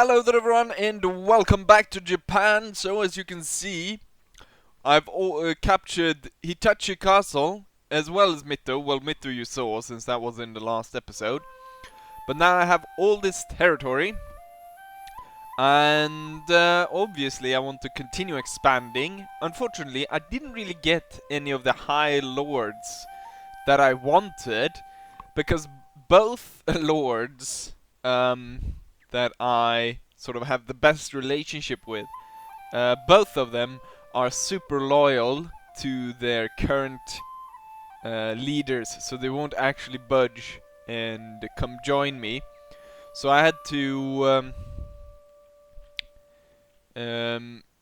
Hello there everyone and welcome back to Japan. So as you can see, I've captured Hitachi Castle as well as Mito. Well, Mito you saw since that was in the last episode. But now I have all this territory. And obviously I want to continue expanding. Unfortunately, I didn't really get any of the high lords that I wanted. Because both lords that I sort of have the best relationship with, both of them are super loyal to their current leaders, so they won't actually budge and come join me. So I had to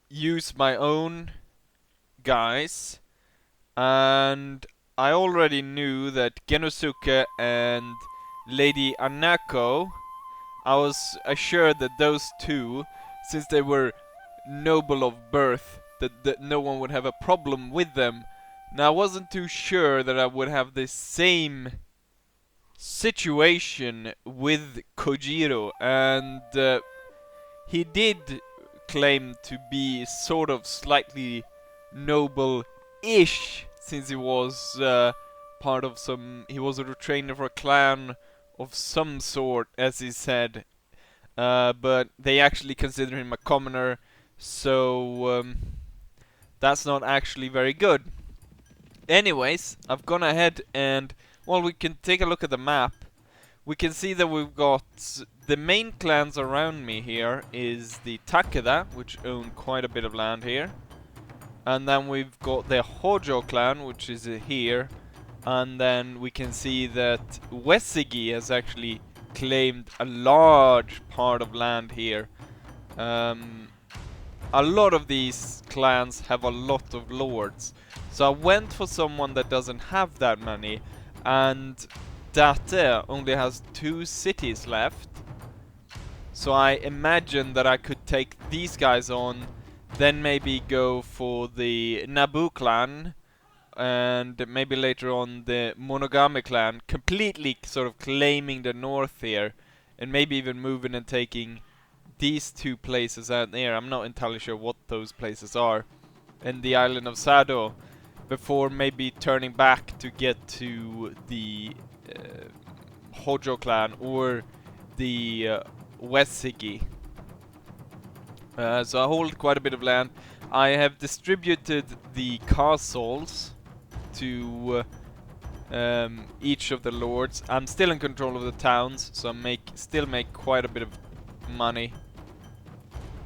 use my own guys, and I already knew that Genosuke and Lady Anako, I was assured that those two, since they were noble of birth, that no one would have a problem with them. Now I wasn't too sure that I would have the same situation with Kojiro, and he did claim to be sort of slightly noble-ish, since he was part of he was a trainer for a clan of some sort, as he said. But they actually consider him a commoner, so that's not actually very good. Anyways, I've gone ahead and, well, we can take a look at the map. We can see that we've got the main clans around me here is the Takeda, which own quite a bit of land here. And then we've got the Hojo clan, which is here. And then we can see that Uesigi has actually claimed a large part of land here. A lot of these clans have a lot of lords. So I went for someone that doesn't have that many. And Date only has 2 cities left. So I imagine that I could take these guys on, then maybe go for the Nabu clan, and maybe later on the Monogame clan, completely sort of claiming the north here, and maybe even moving and taking these 2 places out there. I'm not entirely sure what those places are, and the island of Sado, before maybe turning back to get to the Hojo clan or the Uesigi. So I hold quite a bit of land. I have distributed the castles to each of the lords. I'm still in control of the towns, so I still make quite a bit of money.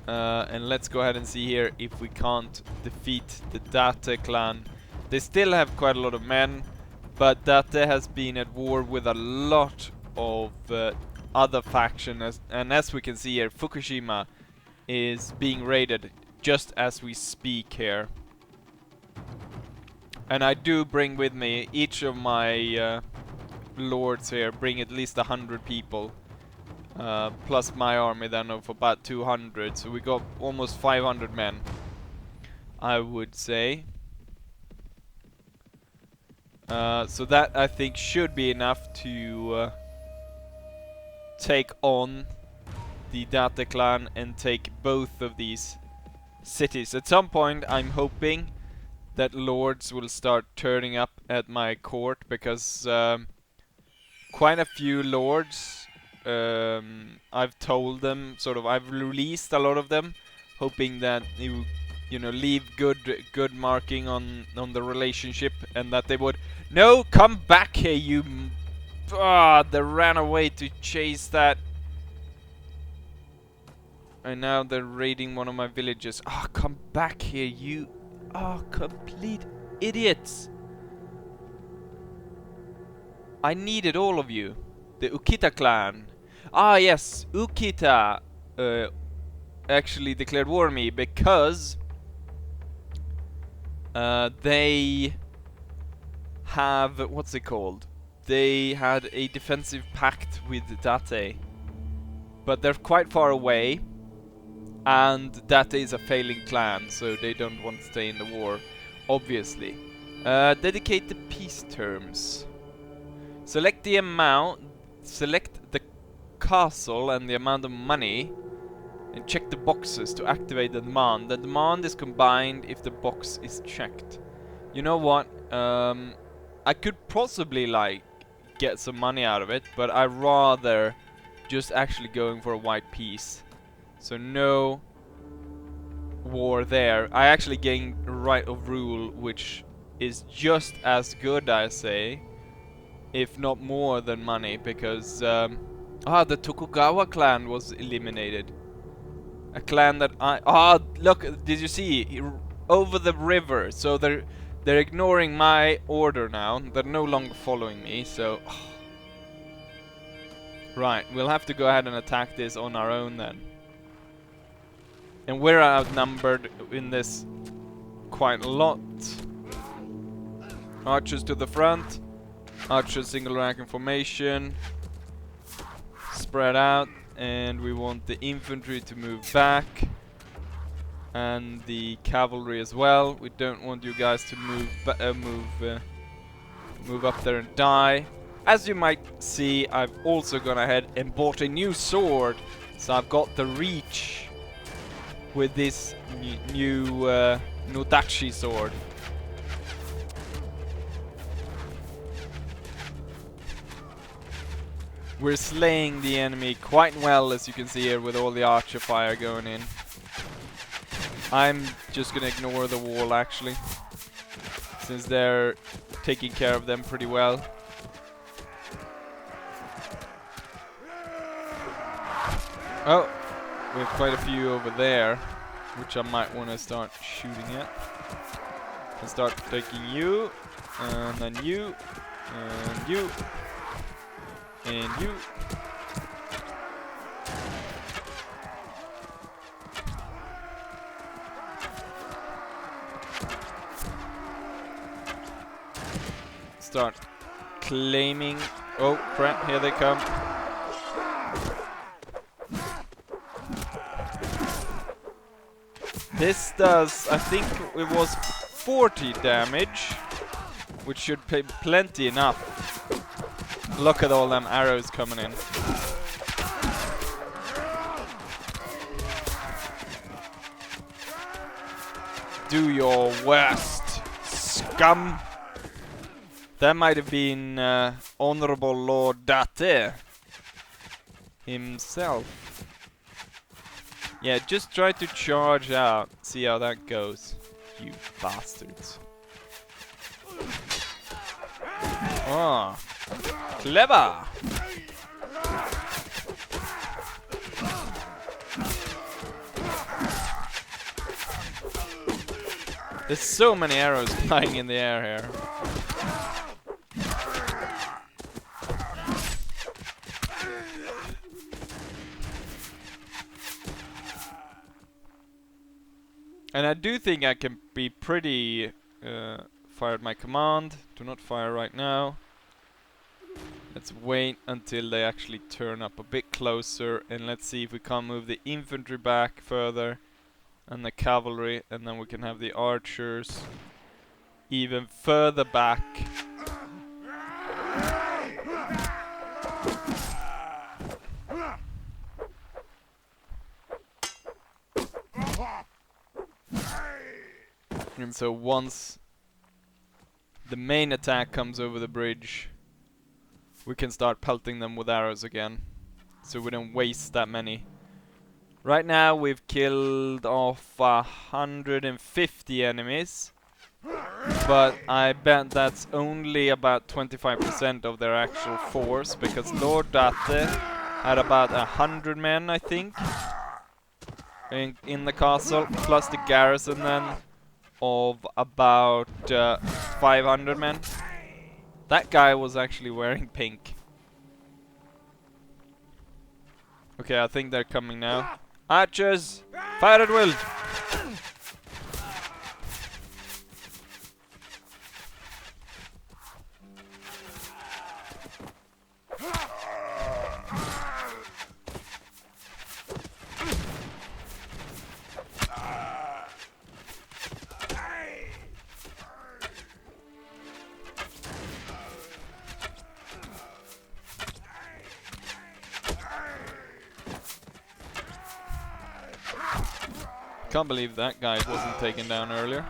And let's go ahead and see here if we can't defeat the Date clan. They still have quite a lot of men, but Date has been at war with a lot of other factions, and as we can see here, Fukushima is being raided just as we speak here. And I do bring with me, each of my lords here bring at least 100 people, plus my army then of about 200, so we got almost 500 men, I would say. So that I think should be enough to take on the Date clan and take both of these cities. At some point I'm hoping that lords will start turning up at my court, because quite a few lords, I've told them, sort of, I've released a lot of them, hoping that you know, leave good marking on the relationship, and that they would, no, come back here, you, they ran away to chase that. And now they're raiding one of my villages. Ah, come back here, you... Ah, complete idiots! I needed all of you. The Ukita clan. Ah, yes, Ukita actually declared war on me because they have... what's it called? They had a defensive pact with Date. But they're quite far away. And that is a failing clan, so they don't want to stay in the war, obviously. Dedicate the peace terms. Select the amount, select the castle and the amount of money And check the boxes to activate the demand. The demand is combined if the box is checked. You know what? I could possibly like get some money out of it, but I rather just actually going for a white piece. So no war there. I actually gain right of rule, which is just as good, I say, if not more than money, because the Tokugawa clan was eliminated. A clan that look, did you see? Over the river, so they're ignoring my order now. They're no longer following me, so right, we'll have to go ahead and attack this on our own then. And we're outnumbered in this quite a lot. Archers to the front. Archers single rank in formation. Spread out. And we want the infantry to move back. And the cavalry as well. We don't want you guys to move up there and die. As you might see, I've also gone ahead and bought a new sword. So I've got the reach with this new Nodachi sword. We're slaying the enemy quite well, as you can see here, with all the archer fire going in. I'm just gonna ignore the wall, actually, since they're taking care of them pretty well. Oh, we have quite a few over there, which I might want to start shooting at. And start taking you, and then you, and you, and you. Start claiming. Oh crap, here they come. This does, I think it was 40 damage, which should be plenty enough. Look at all them arrows coming in. Do your worst, scum. That might have been Honorable Lord Date himself. Yeah, just try to charge out. See how that goes, you bastards. Oh, clever! There's so many arrows flying in the air here. And I do think I can be pretty fire at my command. Do not fire right now. Let's wait until they actually turn up a bit closer, and let's see if we can't move the infantry back further and the cavalry, and then we can have the archers even further back. And so once the main attack comes over the bridge, we can start pelting them with arrows again, so we don't waste that many. Right now we've killed off 150 enemies, but I bet that's only about 25% of their actual force, because Lord Date had about 100 men, I think, in the castle, plus the garrison then of about 500 men. That guy was actually wearing pink. Okay, I think they're coming now. Archers, fire at will! Can't believe that guy wasn't taken down earlier.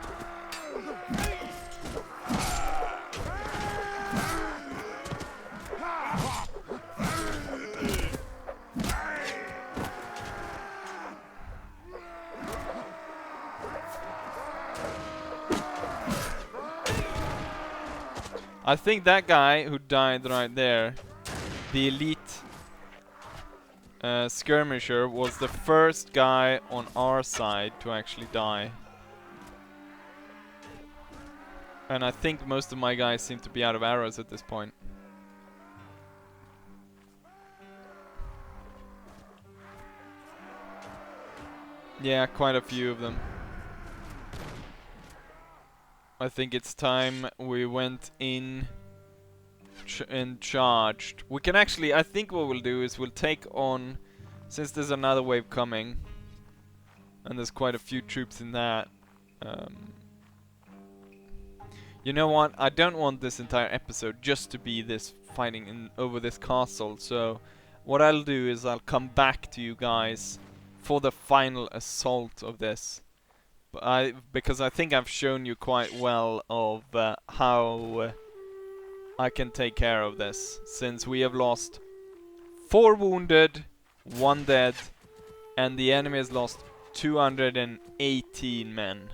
I think that guy who died right there, the elite skirmisher, was the first guy on our side to actually die. And I think most of my guys seem to be out of arrows at this point. Yeah, quite a few of them. I think it's time we went in and charged. We can actually, I think what we'll do is we'll take on, since there's another wave coming, and there's quite a few troops in that. You know what? I don't want this entire episode just to be this fighting over this castle. So what I'll do is I'll come back to you guys for the final assault of this. Because I think I've shown you quite well of how I can take care of this. Since we have lost 4 wounded, 1 dead, and the enemy has lost 218 men.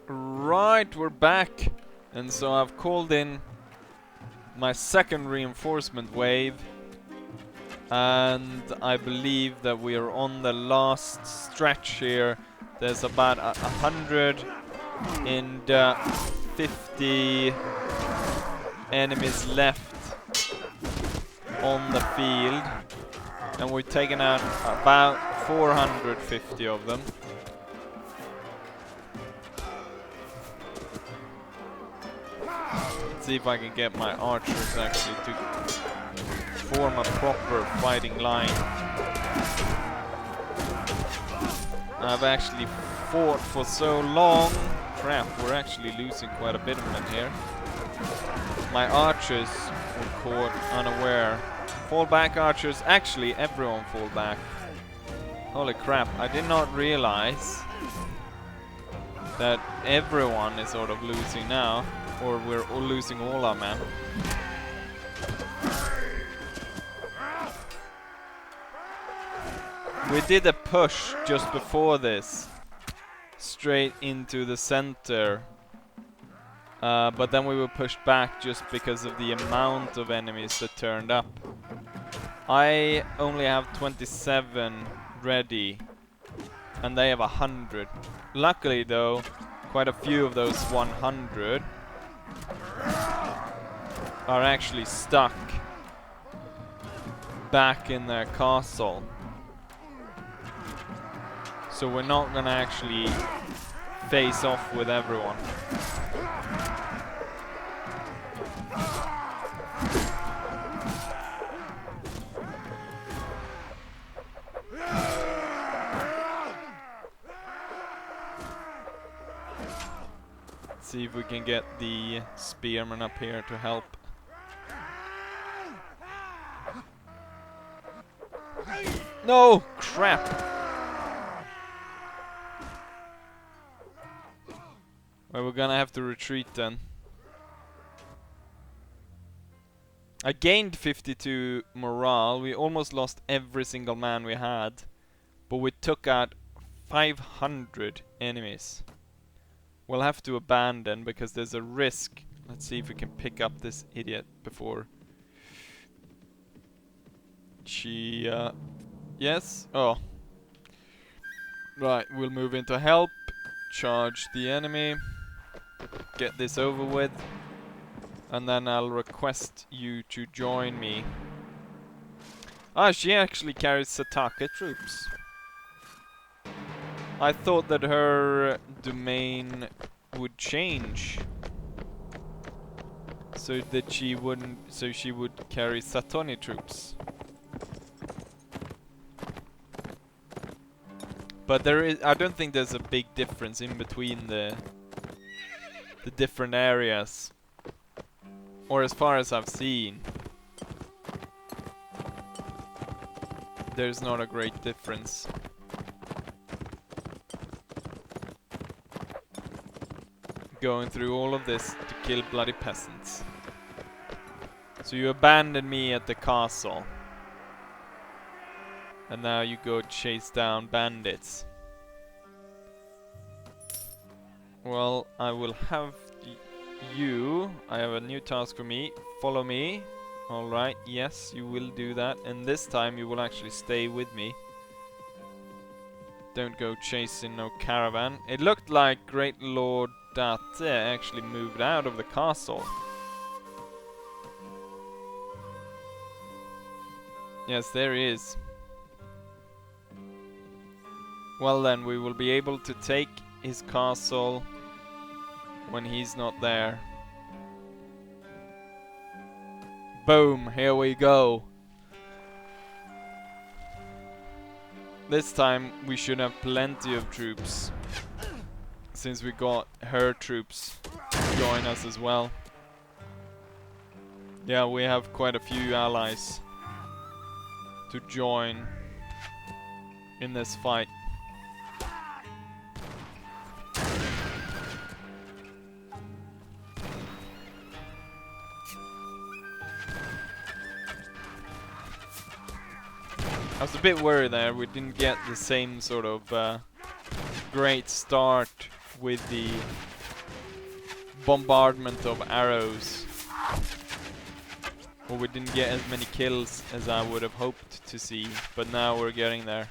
Right, we're back. And so I've called in my second reinforcement wave. And I believe that we are on the last stretch here. There's about 150 enemies left on the field. And we've taken out about 450 of them. Let's see if I can get my archers actually to form a proper fighting line. I've actually fought for so long. Crap, we're actually losing quite a bit of them here. My archers were caught unaware. Fall back, archers. Actually, everyone fall back. Holy crap, I did not realize that everyone is sort of losing now. Or we're all losing all our men. We did a push just before this, straight into the center, but then we were pushed back just because of the amount of enemies that turned up. I only have 27 ready, and they have 100. Luckily though, quite a few of those 100 are actually stuck back in their castle. So we're not gonna actually face off with everyone. Let's see if we can get the spearmen up here to help. No! Crap! Well, we're gonna have to retreat then. I gained 52 morale. We almost lost every single man we had. But we took out 500 enemies. We'll have to abandon because there's a risk. Let's see if we can pick up this idiot before she... yes? Oh. Right, we'll move into help. Charge the enemy. Get this over with. And then I'll request you to join me. Ah, she actually carries Sataka troops. I thought that her domain would change. So that she wouldn't... So she would carry Satoni troops. But there is... I don't think there's a big difference in between the different areas. Or as far as I've seen. There's not a great difference. going through all of this to kill bloody peasants. So you abandoned me at the castle. And now you go chase down bandits. Well, I will have you. I have a new task for me. Follow me. Alright, yes, you will do that. And this time you will actually stay with me. Don't go chasing no caravan. It looked like Great Lord Date actually moved out of the castle. Yes, there he is. Well then, we will be able to take his castle when he's not there. Boom, here we go. This time we should have plenty of troops, since we got her troops to join us as well. Yeah, we have quite a few allies to join in this fight. I was a bit worried there, we didn't get the same sort of great start with the bombardment of arrows. Or we didn't get as many kills as I would have hoped to see, but now we're getting there.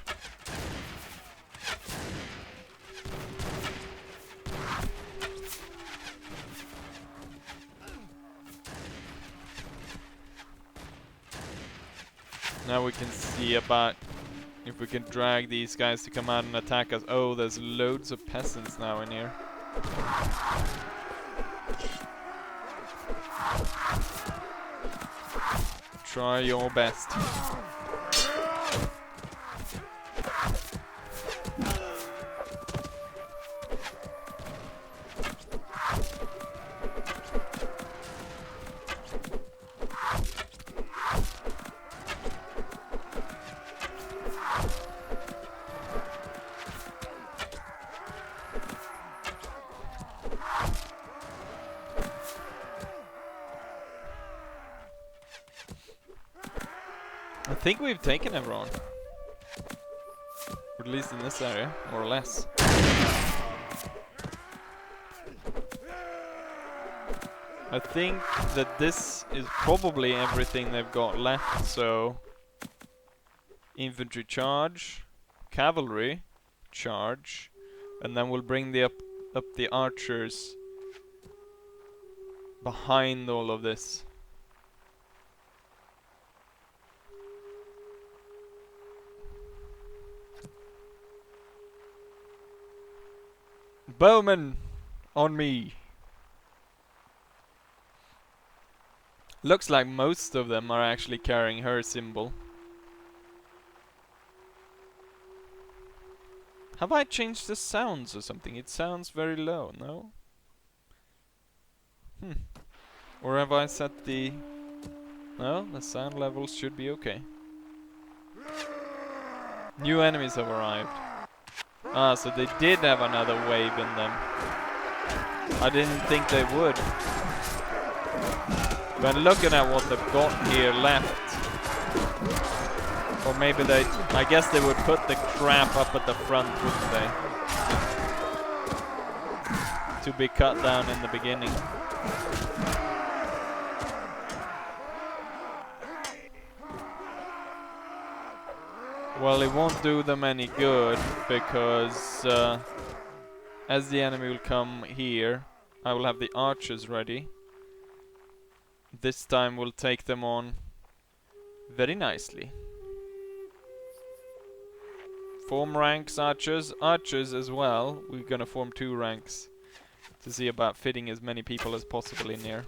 Now we can see about if we can drag these guys to come out and attack us. Oh, there's loads of peasants now in here. Try your best. I think we've taken everyone. Or at least in this area, more or less. I think that this is probably everything they've got left, so... Infantry charge, cavalry charge, and then we'll bring the up the archers behind all of this. Bowman on me. Looks like most of them are actually carrying her symbol. Have I changed the sounds or something? It sounds very low, no? Or have I set the... No, the sound levels should be okay. New enemies have arrived. Ah, so they did have another wave in them. I didn't think they would. But looking at what they've got here left... Or maybe they... I guess they would put the crap up at the front, wouldn't they? To be cut down in the beginning. Well, it won't do them any good, because as the enemy will come here, I will have the archers ready. This time we'll take them on very nicely. Form ranks, archers. Archers as well. We're gonna form 2 ranks to see about fitting as many people as possible in here.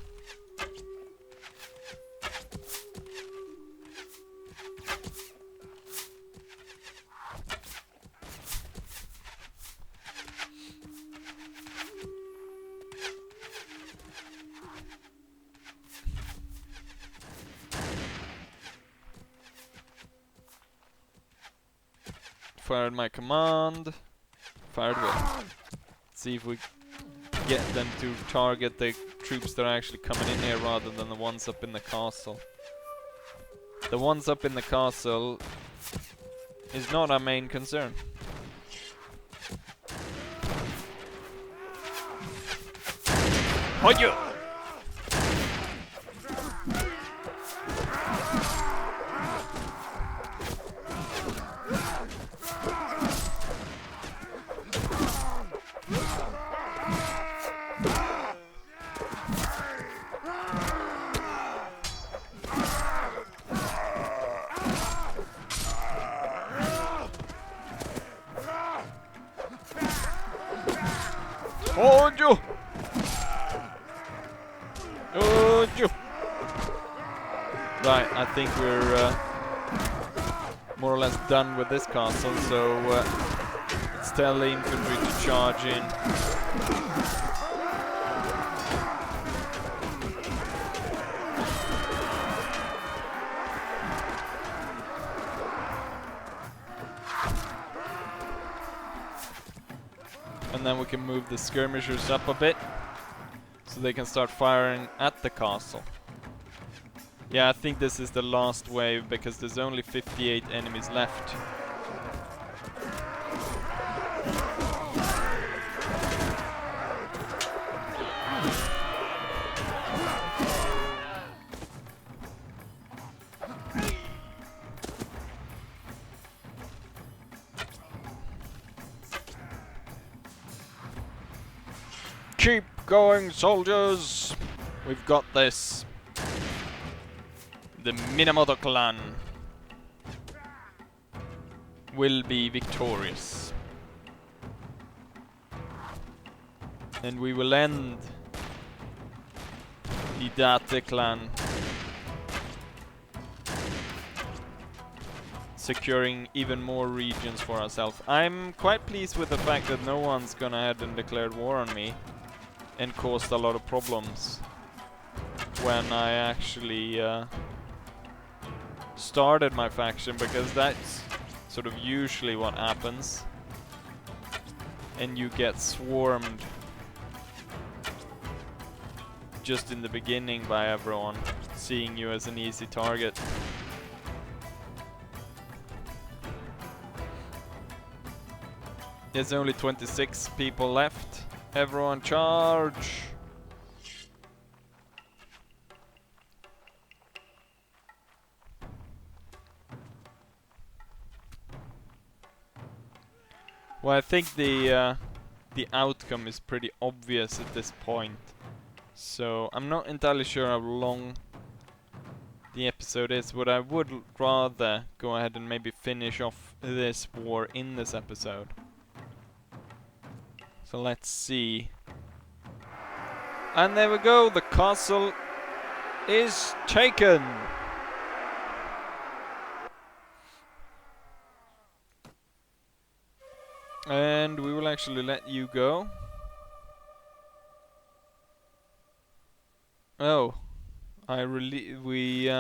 Fired my command. Fired well. Let's see if we get them to target the troops that are actually coming in here rather than the ones up in the castle. The ones up in the castle is not our main concern. Hold you! Hold you! Hold you! Right, I think we're more or less done with this castle, so let's tell the infantry to charge in. And then we can move the skirmishers up a bit, so they can start firing at the castle. Yeah, I think this is the last wave, because there's only 58 enemies left. Keep going, soldiers! We've got this. The Minamoto clan will be victorious. And we will end the Date clan, securing even more regions for ourselves. I'm quite pleased with the fact that no one's gone ahead and declared war on me and caused a lot of problems when I actually started my faction, because that's sort of usually what happens, and you get swarmed just in the beginning by everyone seeing you as an easy target. There's only 26 people left. Everyone charge! Well, I think the outcome is pretty obvious at this point. So I'm not entirely sure how long the episode is, but I would rather go ahead and maybe finish off this war in this episode. So let's see. And there we go, the castle is taken! And we will actually let you go. Oh, we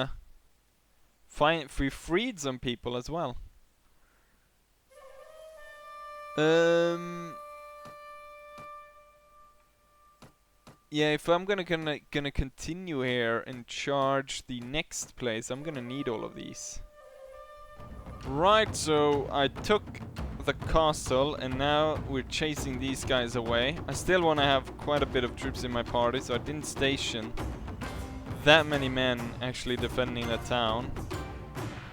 freed some people as well. Yeah, if I'm gonna continue here and charge the next place, I'm gonna need all of these. Right, so I took the castle and now we're chasing these guys away. I still want to have quite a bit of troops in my party, so I didn't station that many men actually defending the town.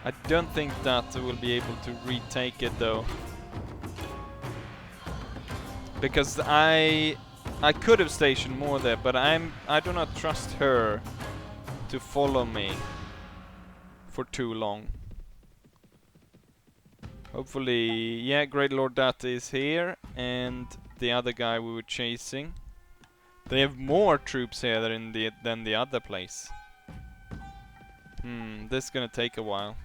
I don't think that we'll be able to retake it though, because I could have stationed more there, but I do not trust her to follow me for too long. Hopefully, yeah, Great Lord Data is here, and the other guy we were chasing. They have more troops here than the other place. This is gonna take a while.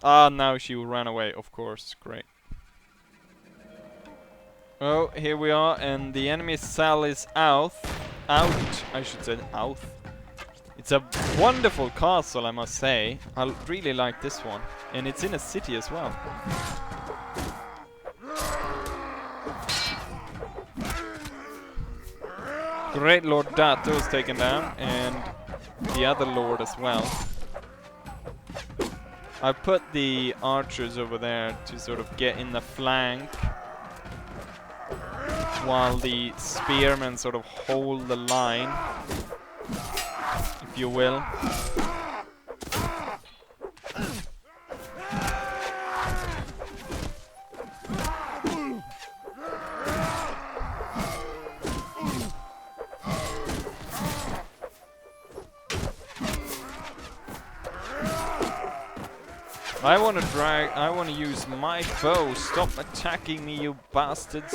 Ah, now she ran away, of course, great. Oh, here we are, and the enemy cell is out, I should say, out. It's a wonderful castle, I must say. I really like this one. And it's in a city as well. Great Lord Dato is taken down, and the other Lord as well. I put the archers over there to sort of get in the flank, while the spearmen sort of hold the line, if you will. I want to use my bow. Stop attacking me, you bastards.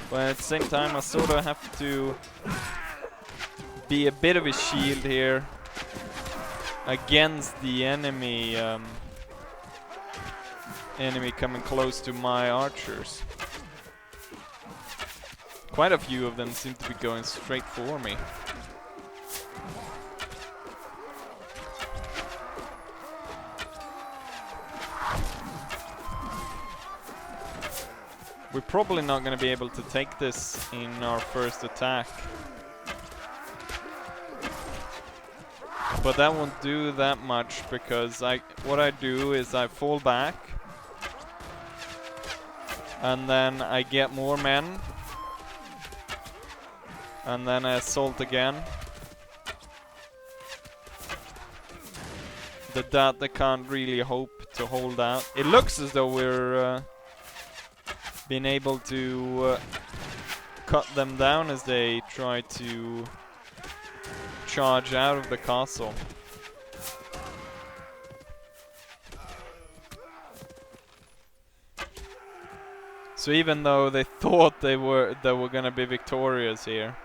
But at the same time, I sort of have to be a bit of a shield here against the enemy coming close to my archers. Quite a few of them seem to be going straight for me. We're probably not going to be able to take this in our first attack. But that won't do that much, because what I do is I fall back, and then I get more men, and then I assault again. They can't really hope to hold out. It looks as though we're been able to cut them down as they try to charge out of the castle. So even though they thought they were gonna be victorious here,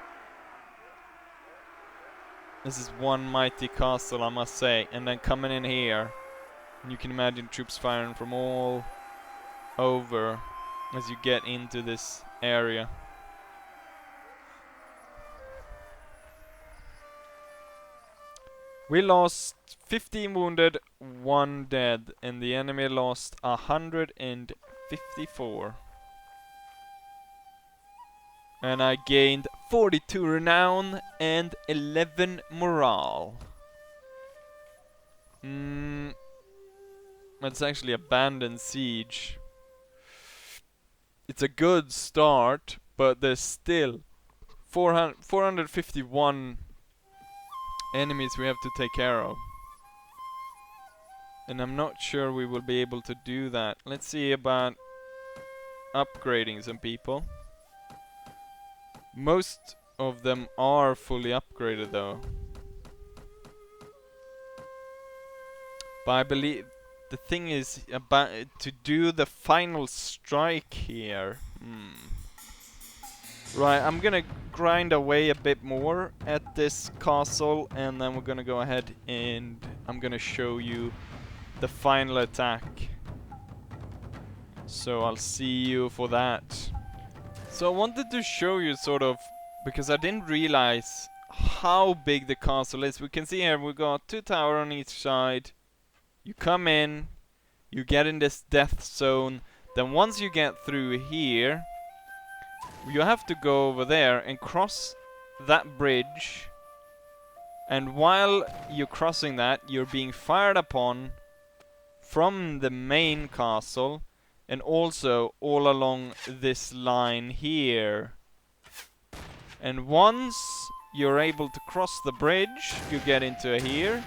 this is one mighty castle, I must say. And then coming in here, you can imagine troops firing from all over as you get into this area. We lost 15 wounded, 1 dead, and the enemy lost 154. And I gained 42 renown and 11 morale. That's actually abandoned siege. It's a good start, but there's still 451 enemies we have to take care of. And I'm not sure we will be able to do that. Let's see about upgrading some people. Most of them are fully upgraded though. But I believe the thing is about to do the final strike here. Right, I'm gonna grind away a bit more at this castle, and then we're gonna go ahead and I'm gonna show you the final attack. So I'll see you for that. So I wanted to show you sort of, because I didn't realize how big the castle is. We can see here we've got 2 towers on each side. You come in, you get in this death zone, then once you get through here, you have to go over there and cross that bridge, and while you're crossing that, you're being fired upon from the main castle, and also all along this line here. And once you're able to cross the bridge, you get into here,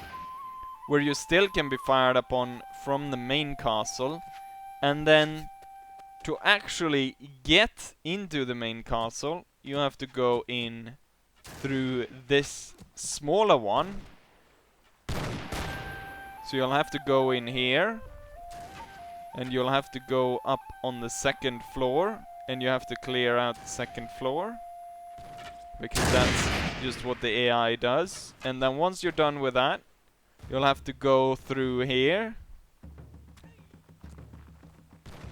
where you still can be fired upon from the main castle. And then to actually get into the main castle, you have to go in through this smaller one. So you'll have to go in here, and you'll have to go up on the 2nd floor, and you have to clear out the 2nd floor, because that's just what the AI does. And then once you're done with that, you'll have to go through here,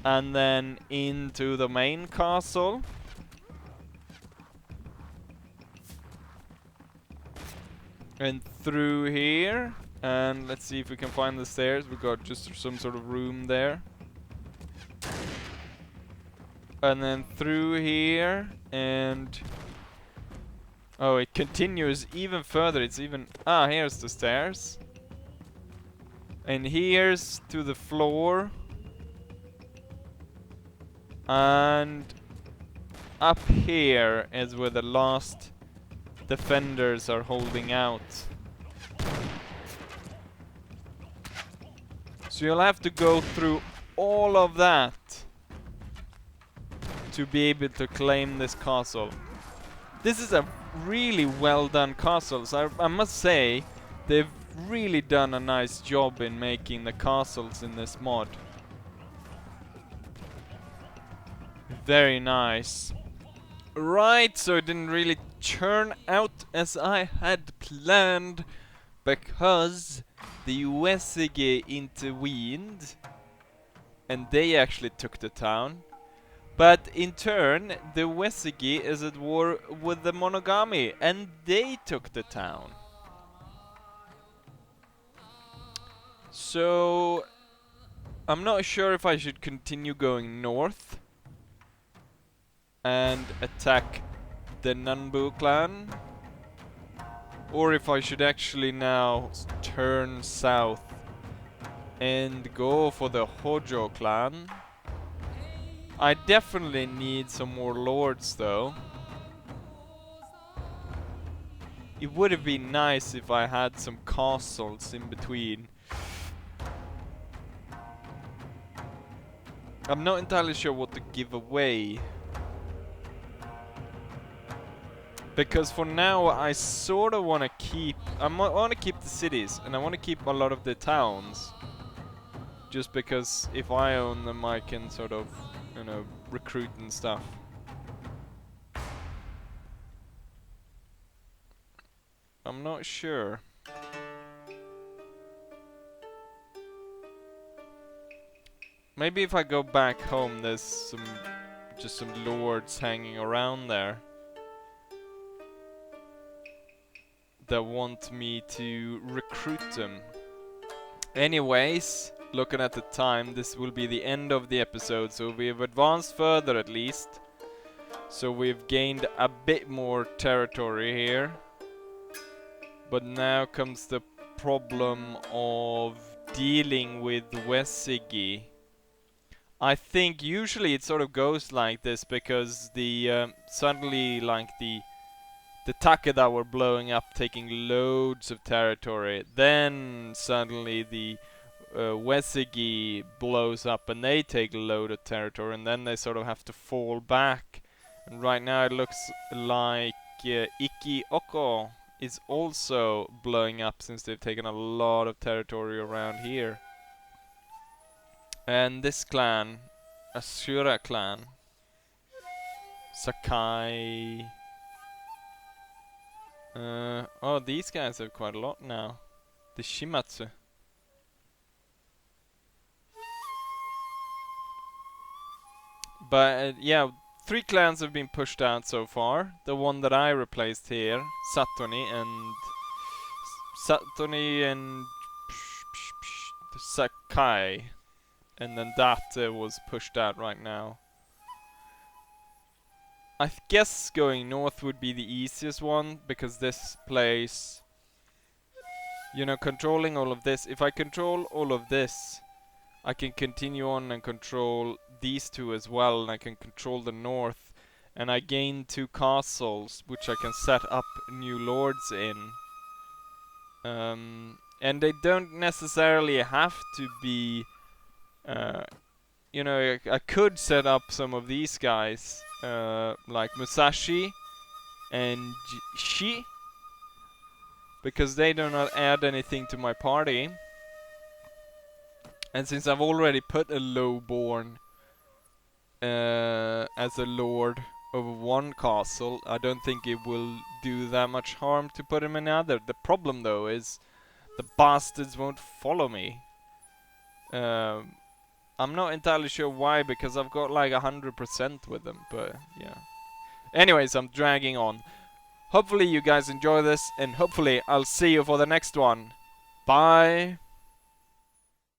and then into the main castle. And through here, and let's see if we can find the stairs. We got just some sort of room there. And then through here, and Oh, it continues even further. It's even... Ah, here's the stairs. And here's to the floor. And up here is where the last defenders are holding out. So you'll have to go through all of that to be able to claim this castle. This is a really well done castle, so I must say they've really done a nice job in making the castles in this mod. Very nice. Right, so it didn't really turn out as I had planned because the USG intervened and they actually took the town. But in turn, the USG is at war with the Monogami and they took the town. So I'm not sure if I should continue going north and attack the Nanbu clan, or if I should actually now turn south and go for the Hojo clan. I definitely need some more lords though. It would have been nice if I had some castles in between. I'm not entirely sure what to give away. Because for now I sort of want to keep... I want to keep the cities and I want to keep a lot of the towns. Just because if I own them I can sort of, you know, recruit and stuff. I'm not sure. Maybe if I go back home there's just some lords hanging around there that want me to recruit them. Anyways, looking at the time, this will be the end of the episode, so we've advanced further at least. So we've gained a bit more territory here. But now comes the problem of dealing with Wesigi. I think usually it sort of goes like this because the suddenly like the Takeda were blowing up, taking loads of territory. Then suddenly the Wesigi blows up and they take a load of territory, and then they sort of have to fall back. And right now it looks like Iki Oko is also blowing up since they've taken a lot of territory around here. And this clan, Asura clan, Sakai... oh, these guys have quite a lot now. The Shimatsu. But yeah, 3 clans have been pushed out so far. The one that I replaced here, Satoni and Sakai. And then that was pushed out right now. I guess going north would be the easiest one, because this place, you know, controlling all of this. If I control all of this, I can continue on and control these 2 as well, and I can control the north. And I gain 2 castles, which I can set up new lords in. And they don't necessarily have to be... you know, I could set up some of these guys, like Musashi and Shi, because they do not add anything to my party. And since I've already put a lowborn as a lord over 1 castle, I don't think it will do that much harm to put him in another. The problem though is the bastards won't follow me. I'm not entirely sure why, because I've got like 100% with them, but yeah. Anyways, I'm dragging on. Hopefully you guys enjoy this, and hopefully I'll see you for the next one. Bye!